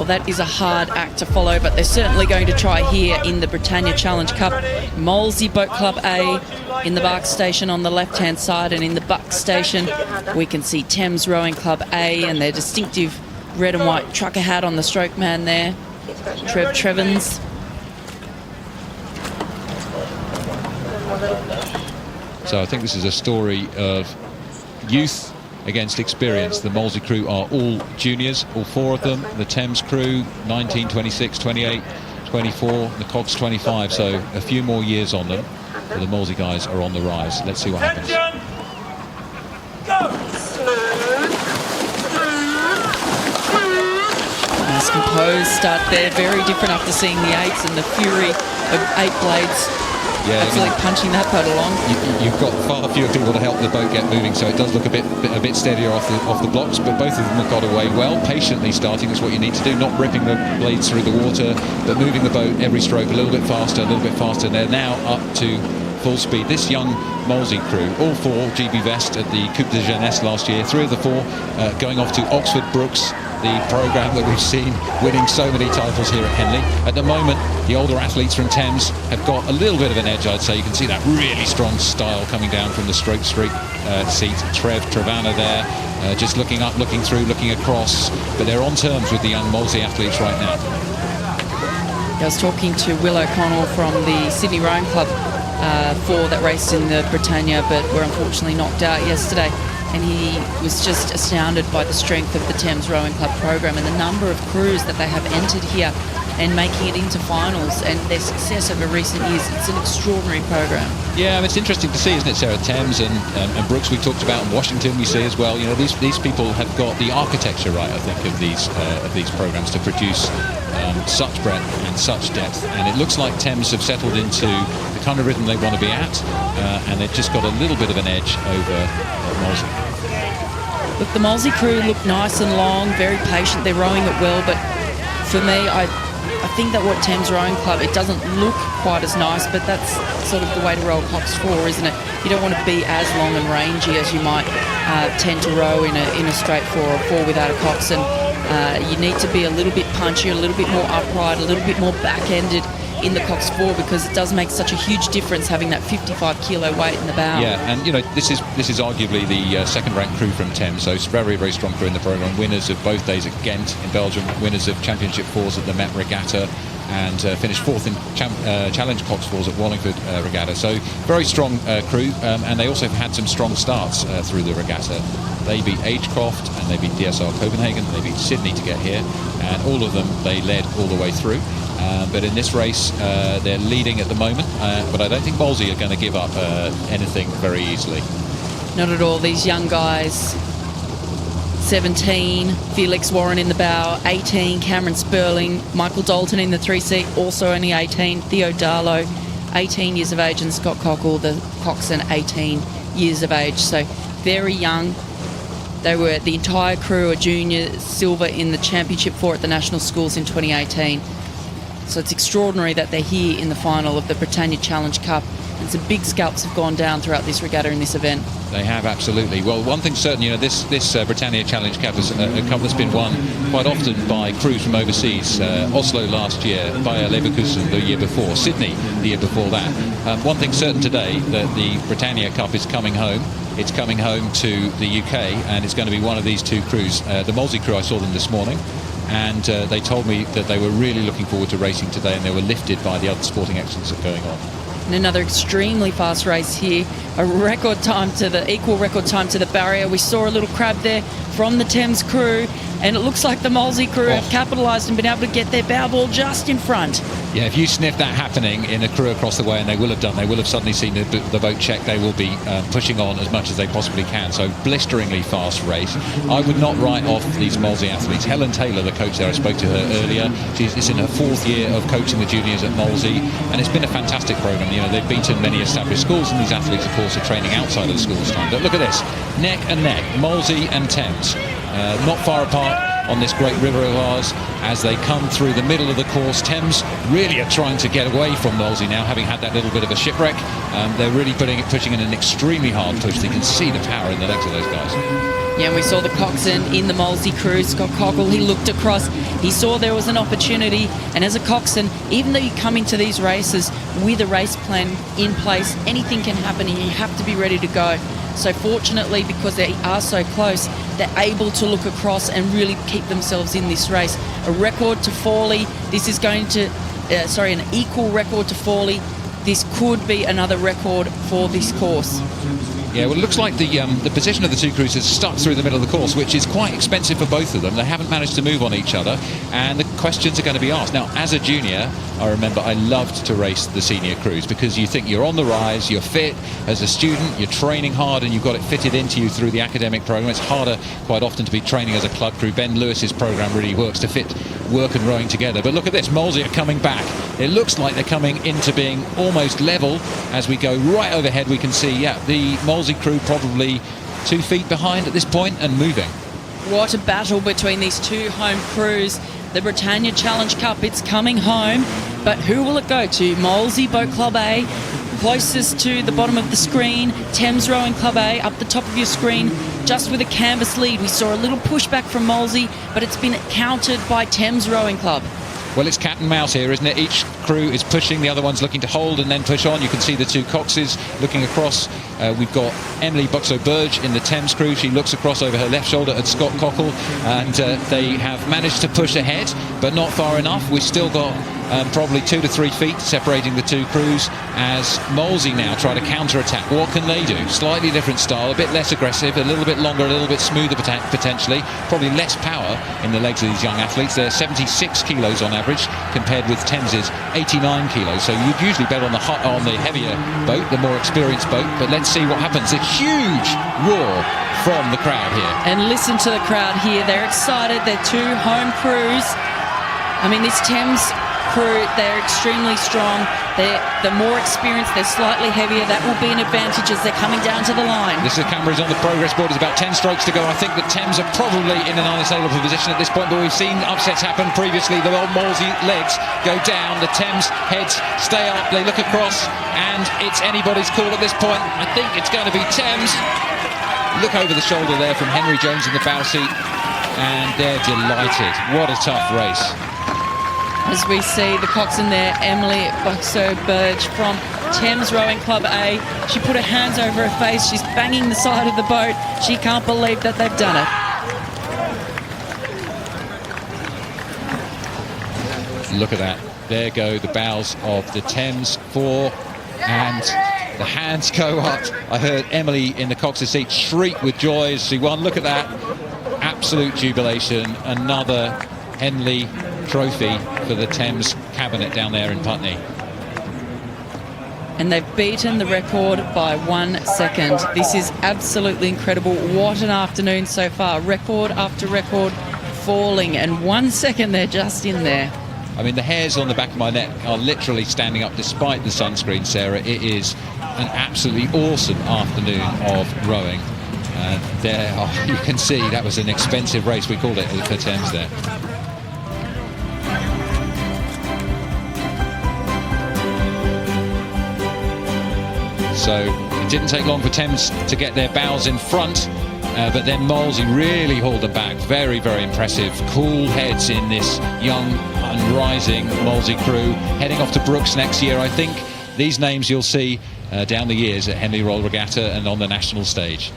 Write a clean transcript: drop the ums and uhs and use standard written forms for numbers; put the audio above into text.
that is a hard act to follow, but they're certainly going to try here in the Britannia Challenge Cup. Molesey Boat Club A in the bark station on the left-hand side, and in the buck station we can see Thames Rowing Club A and their distinctive red and white trucker hat on the stroke man there, Trev Trevins. So I think this is a story of youth against experience. The Molesey crew are all juniors, all four of them. The Thames crew, 19, 26, 28, 24, the Cogs 25, so a few more years on them. But the Molesey guys are on the rise. Let's see what happens. Nice composed start there, very different after seeing the eights and the fury of 8 blades. Yeah, absolutely punching that boat along. You've got far fewer people to help the boat get moving, so it does look a bit steadier off the blocks. But both of them have got away well, patiently starting. That's what you need to do, not ripping the blades through the water, but moving the boat every stroke a little bit faster, a little bit faster. They're now up to full speed. This young Molesey crew, all 4 GB Vest at the Coupe de Jeunesse last year. 3 of the 4 going off to Oxford Brookes, the programme that we've seen winning so many titles here at Henley. At the moment, the older athletes from Thames have got a little bit of an edge, I'd say. You can see that really strong style coming down from the stroke street seat. Trevana there, just looking up, looking through, looking across. But they're on terms with the young Molesey athletes right now. I was talking to Will O'Connell from the Sydney Rowing Club 4 that raced in the Britannia, but were unfortunately knocked out yesterday. And he was just astounded by the strength of the Thames Rowing Club program and the number of crews that they have entered here and making it into finals, and their success over recent years. It's an extraordinary program. Yeah, it's interesting to see, isn't it, Sarah? Thames and Brooks we talked about, and Washington we see as well. You know, these people have got the architecture right, I think, of these programs to produce such breadth and such depth. And it looks like Thames have settled into the kind of rhythm they want to be at, and they've just got a little bit of an edge over Molesey. Look, the Molesey crew look nice and long, very patient. They're rowing it well, but for me, I think that what Thames Rowing Club, it doesn't look quite as nice, but that's sort of the way to row a Cox 4, isn't it? You don't want to be as long and rangy as you might tend to row in a straight 4 or 4 without a Cox, and you need to be a little bit punchier, a little bit more upright, a little bit more back-ended in the Cox 4, because it does make such a huge difference having that 55 kilo weight in the bow. Yeah, and you know, this is arguably the second-ranked crew from Thames, so it's a very, very strong crew in the programme. Winners of both days at Ghent in Belgium, winners of Championship 4s at the Met Regatta, and finished 4th in Challenge Cox 4s at Wallingford Regatta. So very strong crew, and they also have had some strong starts through the regatta. They beat Agecroft and they beat DSR Copenhagen, they beat Sydney to get here, and all of them they led all the way through. But in this race, they're leading at the moment, but I don't think Molesey are going to give up anything very easily. Not at all. These young guys, 17, Felix Warren in the bow, 18, Cameron Sperling, Michael Dalton in the 3 seat, also only 18, Theo Darlow, 18 years of age, and Scott Cockle, the coxswain, 18 years of age. So very young. They were, the entire crew, a junior silver in the Championship 4 at the National Schools in 2018. So it's extraordinary that they're here in the final of the Britannia Challenge Cup. And some big scalps have gone down throughout this regatta in this event. They have, absolutely. Well, one thing's certain, you know, this Britannia Challenge Cup is a cup that's been won quite often by crews from overseas. Oslo last year, Bayer Leverkusen the year before, Sydney the year before that. One thing's certain today, that the Britannia Cup is coming home. It's coming home to the UK, and it's going to be one of these 2 crews. The Molesey crew, I saw them this morning, and they told me that they were really looking forward to racing today, and they were lifted by the other sporting excellence that's going on. And another extremely fast race here, a record time to the equal record time to the barrier. We saw a little crab there from the Thames crew, and it looks like the Molesey crew have capitalised and been able to get their bow ball just in front. Yeah, if you sniff that happening in a crew across the way, and they will have done, they will have suddenly seen the boat check, they will be pushing on as much as they possibly can. So blisteringly fast race. I would not write off these Molesey athletes. Helen Taylor, the coach there, I spoke to her earlier. She's in her 4th year of coaching the juniors at Molesey, and it's been a fantastic programme. You know, they've beaten many established schools, and these athletes, of course, are training outside of the schools time. But look at this, neck and neck, Molesey and Thames, not far apart on this great river of ours as they come through the middle of the course. Thames really are trying to get away from Molesey now, having had that little bit of a shipwreck. They're really pushing in an extremely hard push. You can see the power in the legs of those guys. Yeah, and we saw the coxswain in the Molesey crew, Scott Cockle. He looked across, he saw there was an opportunity, and as a coxswain, even though you come into these races with a race plan in place, anything can happen and you have to be ready to go. So fortunately, because they are so close, they're able to look across and really keep themselves in this race. A record to Fawley. This is going to, an equal record to Fawley. This could be another record for this course. Yeah, well, it looks like the position of the two crews is stuck through the middle of the course, which is quite expensive for both of them. They haven't managed to move on each other, and the questions are going to be asked. Now, as a junior, I remember I loved to race the senior crews because you think you're on the rise, you're fit. As a student, you're training hard, and you've got it fitted into you through the academic program. It's harder quite often to be training as a club crew. Ben Lewis's program really works to fit work and rowing together. But look at this, Molesey are coming back. It looks like they're coming into being almost level. As we go right overhead, we can see, yeah, the Molesey crew probably 2 feet behind at this point and moving. What a battle between these two home crews. The Britannia Challenge Cup, it's coming home, but who will it go to? Molesey Boat Club A, closest to the bottom of the screen. Thames Rowing Club A, up the top of your screen, just with a canvas lead. We saw a little pushback from Molesey, but it's been countered by Thames Rowing Club. Well, it's cat and mouse here, isn't it? Each crew is pushing, the other one's looking to hold and then push on. You can see the two coxes looking across. We've got Emily Buxo-Burge in the Thames crew. She looks across over her left shoulder at Scott Cockle, and they have managed to push ahead, but not far enough. We've still got probably 2 to 3 feet separating the two crews as Molesey now try to counter-attack. What can they do? Slightly different style, a bit less aggressive, a little bit longer, a little bit smoother potentially, probably less power in the legs of these young athletes. They're 76 kilos on average compared with Thames's 89 kilos. So you'd usually bet on the heavier boat, the more experienced boat, but let's see what happens. A huge roar from the crowd here. And listen to the crowd here. They're excited. They're two home crews. I mean, this Thames crew, they're extremely strong. They're more experienced, they're slightly heavier. That will be an advantage as they're coming down to the line. This is cameras on the progress board. It's about 10 strokes to go. I think the Thames are probably in an unassailable position at this point, but we've seen upsets happen previously. The old Molesey legs go down, the Thames heads stay up, they look across, and it's anybody's call at this point. I think it's going to be Thames. Look over the shoulder there from Henry Jones in the bow seat, and they're delighted. What a tough race. As we see the coxswain there, Emily Buxo-Burge from Thames Rowing Club A. She put her hands over her face. She's banging the side of the boat. She can't believe that they've done it. Look at that. There go the bows of the Thames 4, and the hands go up. I heard Emily in the cox's seat shriek with joy as she won. Look at that. Absolute jubilation. Another Henley trophy for the Thames cabinet down there in Putney. And they've beaten the record by 1 second. This is absolutely incredible. What an afternoon so far. Record after record falling, and 1 second they're just in there. I mean, the hairs on the back of my neck are literally standing up despite the sunscreen, Sarah. It is an absolutely awesome afternoon of rowing. And there, you can see that was an expensive race. We called it for Thames there. So it didn't take long for Thames to get their bows in front, but then Molesey really hauled them back. Very, very impressive. Cool heads in this young and rising Molesey crew. Heading off to Brooks next year, I think. These names you'll see down the years at Henley Royal Regatta and on the national stage.